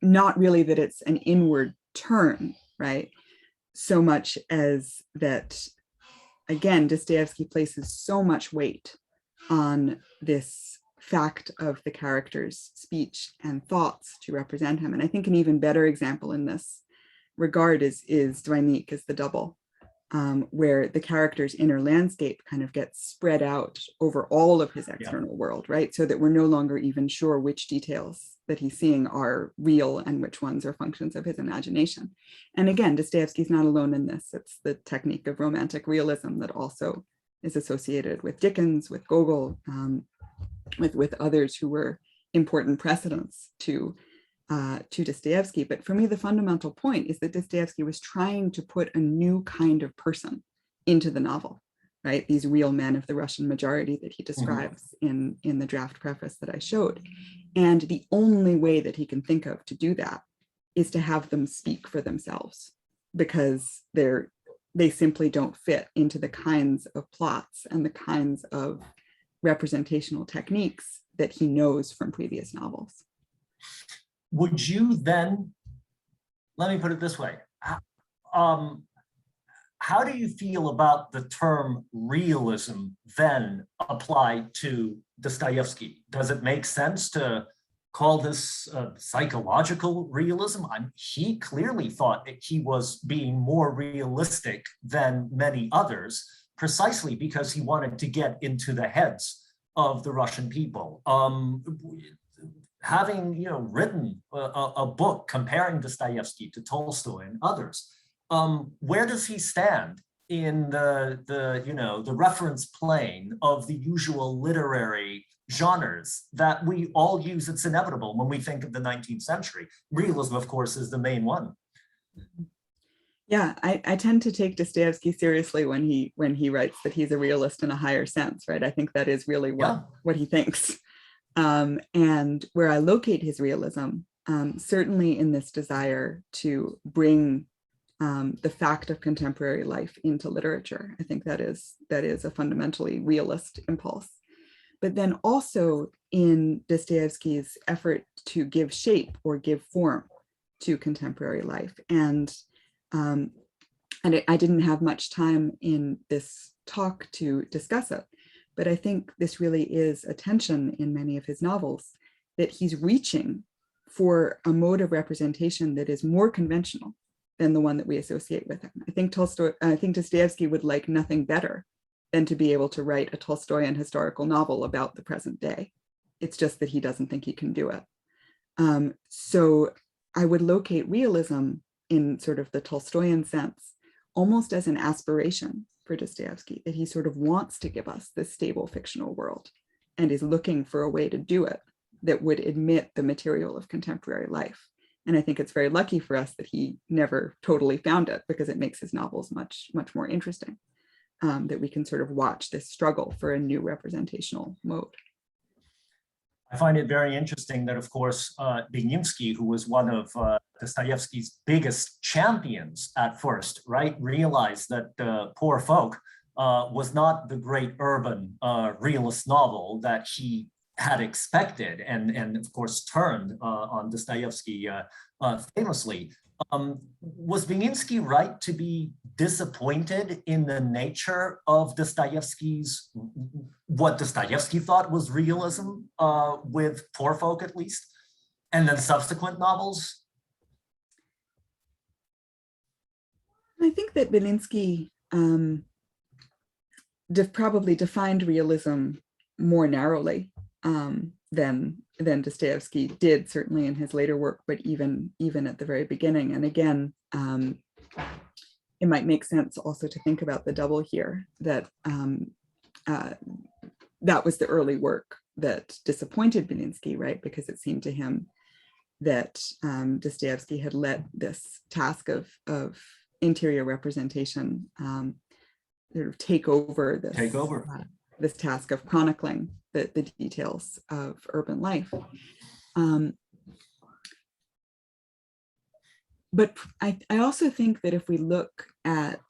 not really that it's an inward turn, right? So much as that, again, Dostoevsky places so much weight on this fact of the character's speech and thoughts to represent him. And I think an even better example in this regard is Dwaynik, is the double, where the character's inner landscape kind of gets spread out over all of his external world, right? So that we're no longer even sure which details that he's seeing are real and which ones are functions of his imagination. And again, Dostoevsky's not alone in this. It's the technique of romantic realism that also is associated with Dickens, with Gogol, with others who were important precedents to Dostoevsky. But for me, the fundamental point is that Dostoevsky was trying to put a new kind of person into the novel, right? These real men of the Russian majority that he describes in the draft preface that I showed. And the only way that he can think of to do that is to have them speak for themselves, because they simply don't fit into the kinds of plots and the kinds of representational techniques that he knows from previous novels. Would you then, let me put it this way, how do you feel about the term realism then applied to Dostoevsky? Does it make sense to call this psychological realism? He clearly thought that he was being more realistic than many others, precisely because he wanted to get into the heads of the Russian people. Having written a book comparing Dostoevsky to Tolstoy and others, where does he stand in the reference plane of the usual literary genres that we all use? It's inevitable when we think of the 19th century. Realism, of course, is the main one. Yeah, I tend to take Dostoevsky seriously when he writes that he's a realist in a higher sense, right? I think that is really what he thinks. And where I locate his realism, certainly in this desire to bring the fact of contemporary life into literature. I think that is a fundamentally realist impulse. But then also in Dostoevsky's effort to give shape or give form to contemporary life. And I didn't have much time in this talk to discuss it, but I think this really is a tension in many of his novels, that he's reaching for a mode of representation that is more conventional than the one that we associate with him. I think Dostoevsky would like nothing better than to be able to write a Tolstoyan historical novel about the present day. It's just that he doesn't think he can do it. So I would locate realism in sort of the Tolstoyan sense, almost as an aspiration for Dostoevsky, that he sort of wants to give us this stable fictional world and is looking for a way to do it that would admit the material of contemporary life. And I think it's very lucky for us that he never totally found it, because it makes his novels much, much more interesting, that we can sort of watch this struggle for a new representational mode. I find it very interesting that, of course, Mimetic, who was one of Dostoevsky's biggest champions at first, right, realized that Poor Folk was not the great urban realist novel that he had expected, and of course turned on Dostoevsky famously. Was Mimetic right to be disappointed in the nature of Dostoevsky's, what Dostoevsky thought was realism with Poor Folk, at least, and then subsequent novels? I think that Belinsky probably defined realism more narrowly than Dostoevsky did, certainly in his later work, but even at the very beginning. And again, it might make sense also to think about the double here, that that was the early work that disappointed Belinsky, right? Because it seemed to him that Dostoevsky had let this task of interior representation sort of take over this task of chronicling the details of urban life. But I also think that if we look at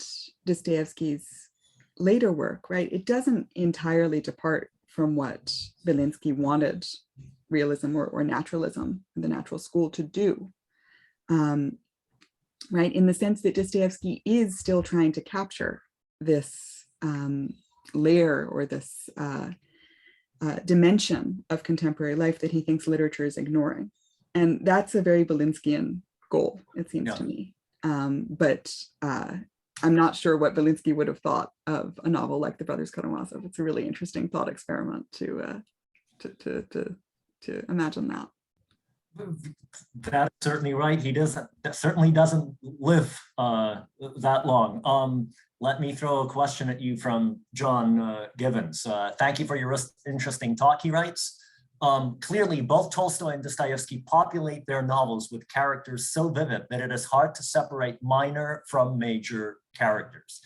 Dostoevsky's later work, right, it doesn't entirely depart from what Belinsky wanted realism or naturalism, the natural school, to do. Right, in the sense that Dostoevsky is still trying to capture this layer or this dimension of contemporary life that he thinks literature is ignoring. And that's a very Belinskian goal, it seems to me. But I'm not sure what Belinsky would have thought of a novel like The Brothers Karamazov. It's a really interesting thought experiment to imagine that. That's certainly right. He certainly doesn't live that long. Let me throw a question at you from John Givens. Thank you for your interesting talk, he writes. Clearly, both Tolstoy and Dostoevsky populate their novels with characters so vivid that it is hard to separate minor from major characters.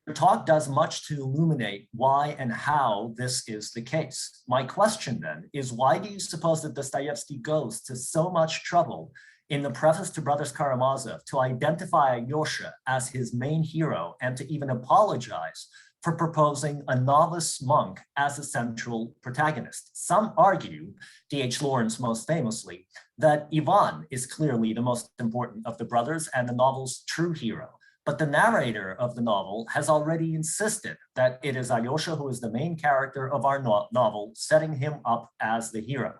Your talk does much to illuminate why and how this is the case. My question then is, why do you suppose that Dostoevsky goes to so much trouble in the preface to Brothers Karamazov to identify Alyosha as his main hero and to even apologize for proposing a novice monk as a central protagonist? Some argue, D.H. Lawrence most famously, that Ivan is clearly the most important of the brothers and the novel's true hero. But the narrator of the novel has already insisted that it is Alyosha who is the main character of our novel, setting him up as the hero.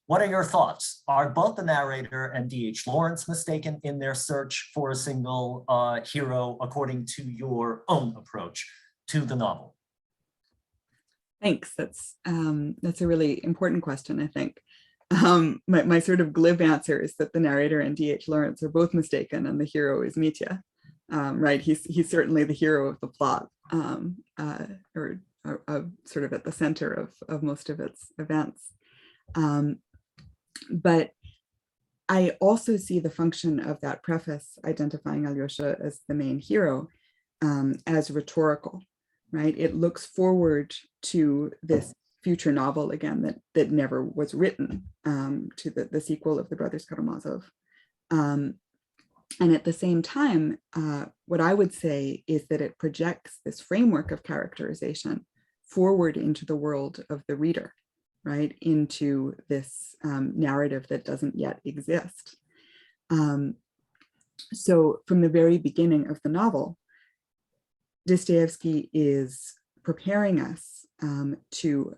What are your thoughts? Are both the narrator and D.H. Lawrence mistaken in their search for a single hero according to your own approach to the novel? Thanks. That's a really important question, I think. My sort of glib answer is that the narrator and D.H. Lawrence are both mistaken and the hero is Mitya. Right, he's certainly the hero of the plot, or sort of at the center of most of its events. But I also see the function of that preface identifying Alyosha as the main hero as rhetorical, right? It looks forward to this future novel again that never was written, to the sequel of The Brothers Karamazov. And at the same time, what I would say is that it projects this framework of characterization forward into the world of the reader, right? Into this narrative that doesn't yet exist. So from the very beginning of the novel, Dostoevsky is preparing us to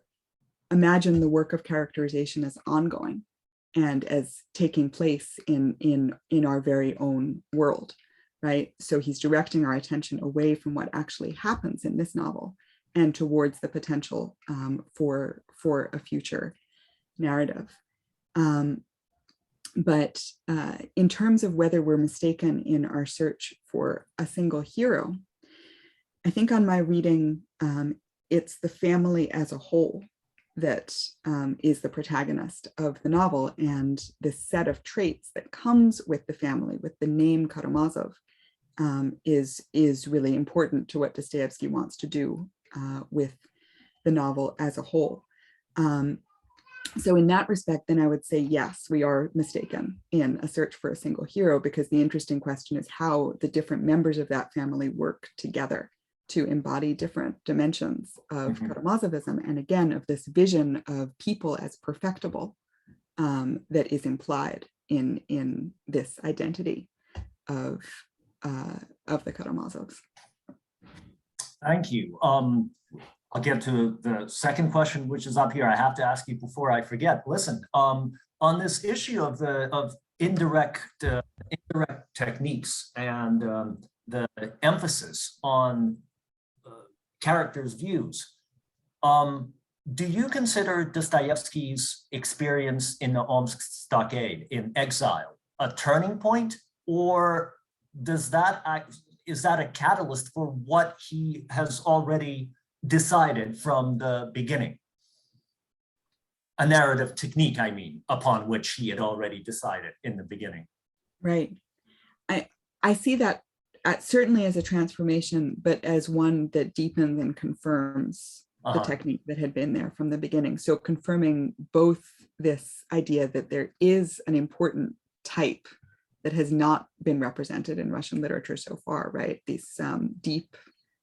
imagine the work of characterization as ongoing and as taking place in our very own world, right? So he's directing our attention away from what actually happens in this novel and towards the potential for a future narrative. But in terms of whether we're mistaken in our search for a single hero, I think on my reading, it's the family as a whole that is the protagonist of the novel, and this set of traits that comes with the family, with the name Karamazov, is really important to what Dostoevsky wants to do with the novel as a whole. So in that respect, then I would say, yes, we are mistaken in a search for a single hero, because the interesting question is how the different members of that family work together to embody different dimensions of Karamazovism, and again, of this vision of people as perfectible that is implied in this identity of the Karamazovs. Thank you. I'll get to the second question, which is up here. I have to ask you before I forget. Listen, on this issue of indirect techniques and the emphasis on characters' views, do you consider Dostoevsky's experience in the Omsk Stockade, in Exile, a turning point, or is that a catalyst for what he has already decided from the beginning? A narrative technique, I mean, upon which he had already decided in the beginning. Right. I see that certainly as a transformation, but as one that deepens and confirms the technique that had been there from the beginning. So confirming both this idea that there is an important type that has not been represented in Russian literature so far, right? This deep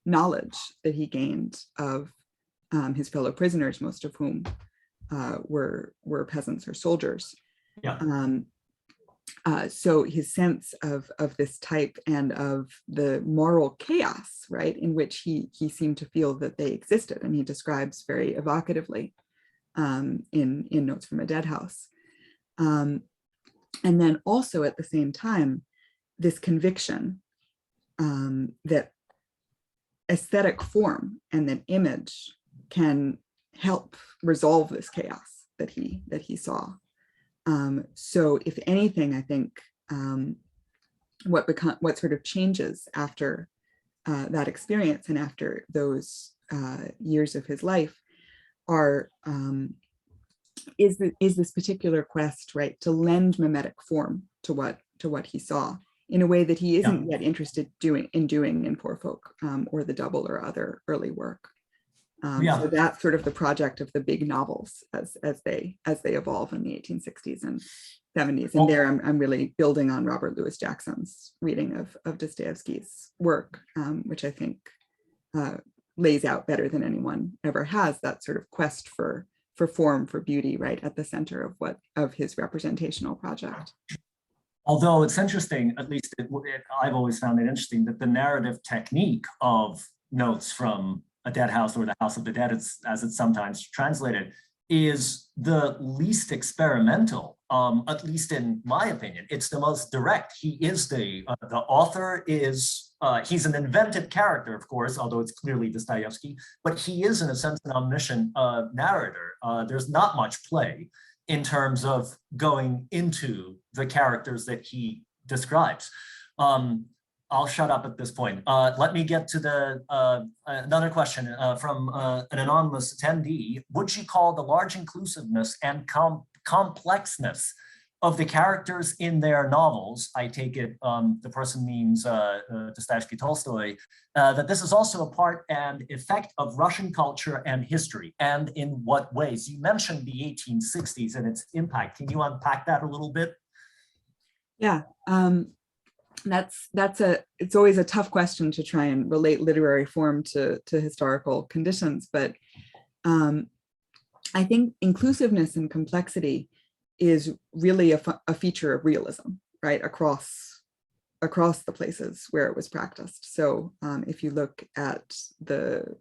knowledge that he gained of his fellow prisoners, most of whom were peasants or soldiers. Yeah. So his sense of this type and of the moral chaos, right, in which he seemed to feel that they existed, and he describes very evocatively in Notes from a Dead House. And then also at the same time, this conviction that aesthetic form and that image can help resolve this chaos that he saw. So if anything, I think what sort of changes after that experience and after those years of his life are is this particular quest, right, to lend mimetic form to what he saw in a way that he isn't yet interested in doing in Poor Folk or The Double or other early work. So that's sort of the project of the big novels as they evolve in the 1860s and 70s. And there I'm really building on Robert Louis Jackson's reading of Dostoevsky's work, which I think lays out better than anyone ever has, that sort of quest for form, for beauty, right at the center of his representational project. Although it's interesting, at least I've always found it interesting, that the narrative technique of Notes from a Dead House or The House of the Dead, as it's sometimes translated, is the least experimental, at least in my opinion. It's the most direct. He is the author is, he's an invented character, of course, although it's clearly Dostoyevsky, but he is in a sense an omniscient narrator. There's not much play in terms of going into the characters that he describes. I'll shut up at this point. Let me get to another question from an anonymous attendee. Would you call the large inclusiveness and complexness of the characters in their novels, I take it the person means Dostoevsky, Tolstoy, that this is also a part and effect of Russian culture and history, and in what ways? You mentioned the 1860s and its impact. Can you unpack that a little bit? Yeah. It's always a tough question to try and relate literary form to historical conditions, but I think inclusiveness and complexity is really a feature of realism, right, across the places where it was practiced. So if you look at the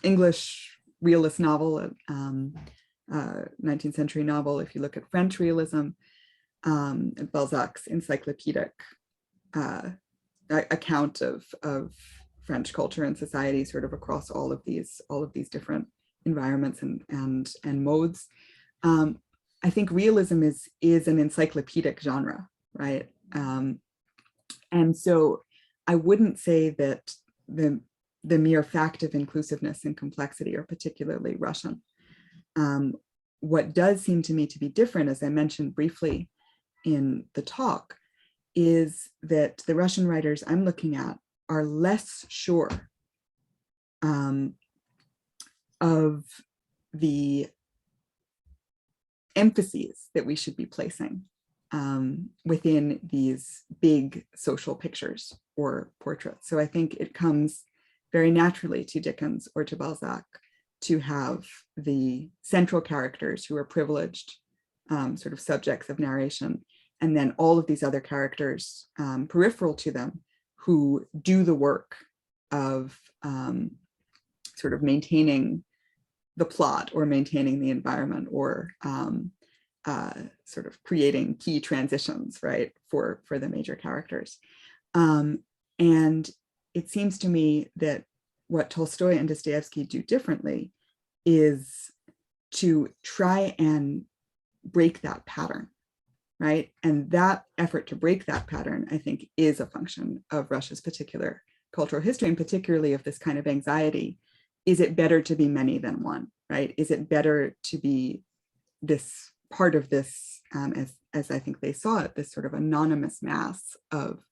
English realist novel, 19th century novel, if you look at French realism, Balzac's encyclopedic account of French culture and society, sort of across all of these different environments and modes. I think realism is an encyclopedic genre, right? And so I wouldn't say that the mere fact of inclusiveness and complexity are particularly Russian. What does seem to me to be different, as I mentioned briefly in the talk, is that the Russian writers I'm looking at are less sure of the emphases that we should be placing within these big social pictures or portraits. So I think it comes very naturally to Dickens or to Balzac to have the central characters who are privileged sort of subjects of narration, and then all of these other characters peripheral to them who do the work of sort of maintaining the plot or maintaining the environment or sort of creating key transitions, right, for the major characters. And it seems to me that what Tolstoy and Dostoevsky do differently is to try and break that pattern, right? And that effort to break that pattern, I think, is a function of Russia's particular cultural history, and particularly of this kind of anxiety. Is it better to be many than one, right? Is it better to be this part of this, as I think they saw it, this sort of anonymous mass of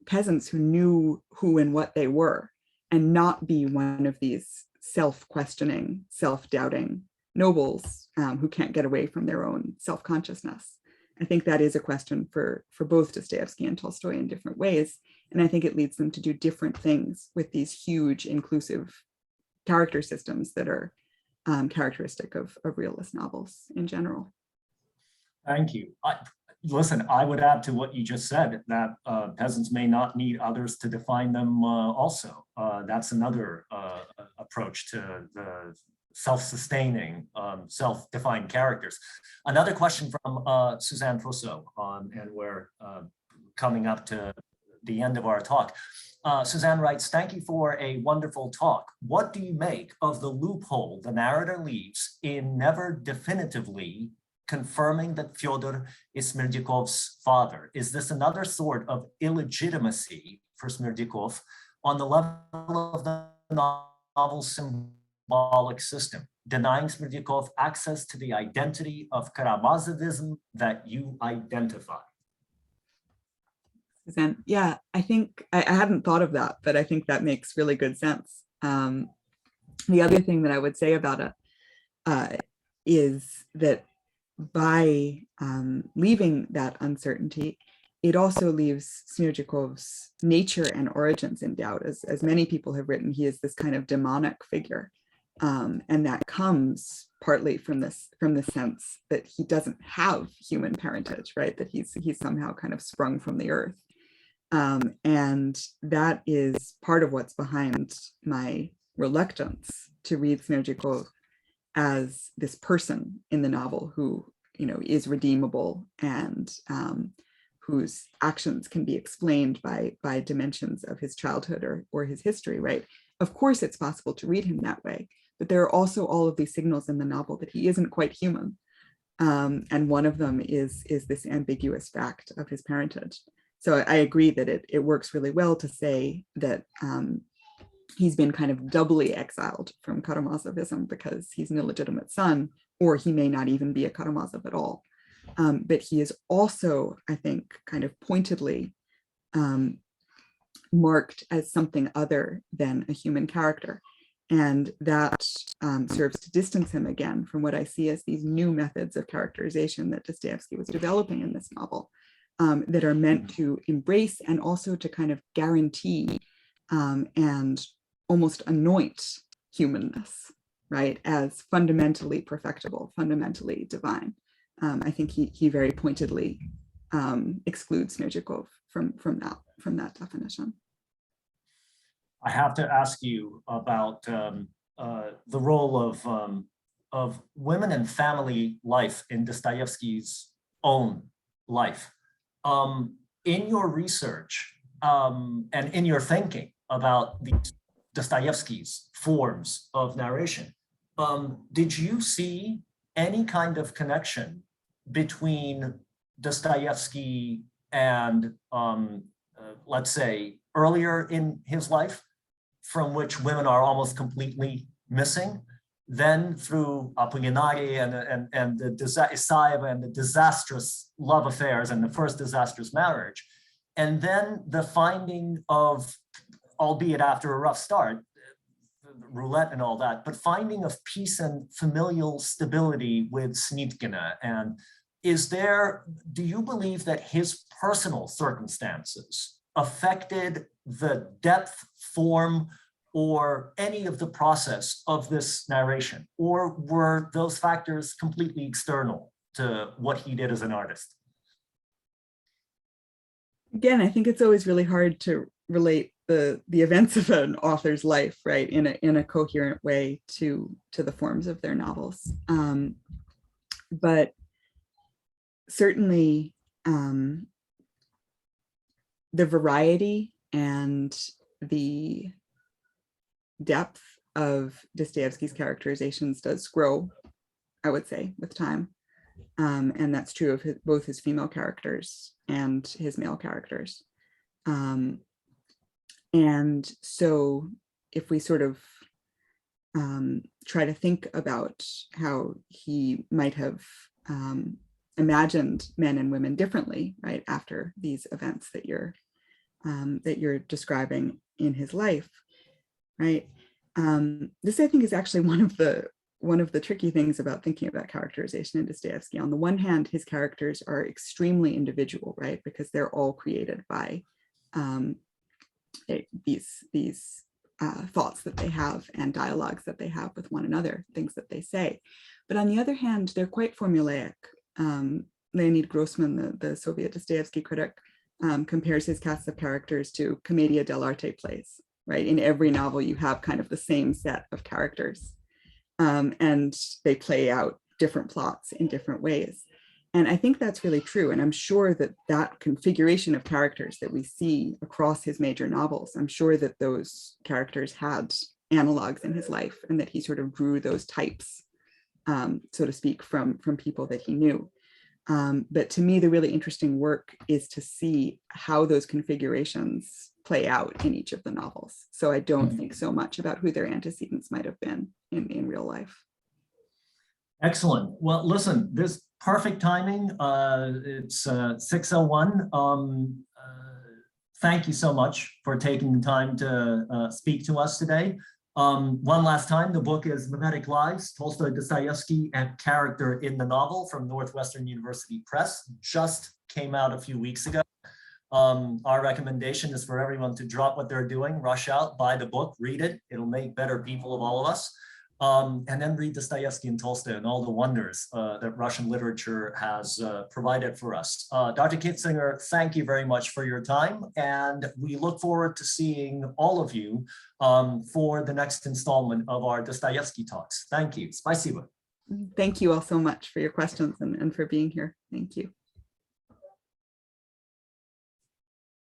peasants who knew who and what they were, and not be one of these self-questioning, self-doubting nobles who can't get away from their own self-consciousness. I think that is a question for both Dostoevsky and Tolstoy in different ways. And I think it leads them to do different things with these huge inclusive character systems that are characteristic of realist novels in general. Thank you. Listen, I would add to what you just said that peasants may not need others to define them also. That's another approach to the self-sustaining, self-defined characters. Another question from Suzanne Fusso, and we're coming up to the end of our talk. Suzanne writes, thank you for a wonderful talk. What do you make of the loophole the narrator leaves in never definitively confirming that Fyodor is Smerdykov's father? Is this another sort of illegitimacy for Smerdykov on the level of the novel's symbolic system, denying Smerdykov access to the identity of Karamazovism that you identify? Suzanne, yeah, I think I hadn't thought of that, but I think that makes really good sense. The other thing that I would say about it is that by leaving that uncertainty, it also leaves Smerdykov's nature and origins in doubt. As many people have written, he is this kind of demonic figure. And that comes partly from the sense that he doesn't have human parentage, right? That he's somehow kind of sprung from the earth. And that is part of what's behind my reluctance to read Smerdykov as this person in the novel who, is redeemable and whose actions can be explained by dimensions of his childhood or his history, right? Of course, it's possible to read him that way, but there are also all of these signals in the novel that he isn't quite human. And one of them is this ambiguous fact of his parentage. So I agree that it works really well to say that he's been kind of doubly exiled from Karamazovism because he's an illegitimate son, or he may not even be a Karamazov at all. But he is also, I think, kind of pointedly marked as something other than a human character. And that serves to distance him again from what I see as these new methods of characterization that Dostoevsky was developing in this novel, that are meant to embrace and also to kind of guarantee and almost anoint humanness, right, as fundamentally perfectible, fundamentally divine. I think he very pointedly excludes Smerdyakov from that definition. I have to ask you about the role of women and family life in Dostoevsky's own life. In your research and in your thinking about these Dostoevsky's forms of narration, did you see any kind of connection between Dostoevsky and, let's say, earlier in his life, from which women are almost completely missing, then through Apollinaire and the Isaeva and the disastrous love affairs and the first disastrous marriage, and then the finding of, albeit after a rough start, roulette and all that, but finding of peace and familial stability with Snitkina. And do you believe that his personal circumstances affected the depth, form, or any of the process of this narration? Or were those factors completely external to what he did as an artist? Again, I think it's always really hard to relate the events of an author's life, right, in a coherent way to the forms of their novels. But certainly the variety and the depth of Dostoevsky's characterizations does grow, I would say, with time. And that's true of both his female characters and his male characters. And so if we sort of try to think about how he might have imagined men and women differently, right, after these events that you're that you're describing in his life, right? This, I think, is actually one of the tricky things about thinking about characterization in Dostoevsky. On the one hand, his characters are extremely individual, right? Because they're all created by these thoughts that they have and dialogues that they have with one another, things that they say. But on the other hand, they're quite formulaic. Leonid Grossman, the Soviet Dostoevsky critic, compares his cast of characters to commedia dell'arte plays, right? In every novel, you have kind of the same set of characters, and they play out different plots in different ways. And I think that's really true. And I'm sure that that configuration of characters that we see across his major novels, I'm sure that those characters had analogs in his life and that he sort of drew those types, so to speak, from people that he knew. But to me, the really interesting work is to see how those configurations play out in each of the novels. So I don't think so much about who their antecedents might have been in real life. Excellent. Well, listen, this perfect timing. It's 6:01. Thank you so much for taking the time to speak to us today. One last time, the book is Mimetic Lives, Tolstoy, Dostoyevsky, and Character in the Novel from Northwestern University Press. Just came out a few weeks ago. Our recommendation is for everyone to drop what they're doing, rush out, buy the book, read it. It'll make better people of all of us. And then read Dostoevsky and Tolstoy and all the wonders that Russian literature has provided for us. Dr. Kitzinger, thank you very much for your time. And we look forward to seeing all of you for the next installment of our Dostoevsky Talks. Thank you. Спасибо. Thank you all so much for your questions and for being here. Thank you.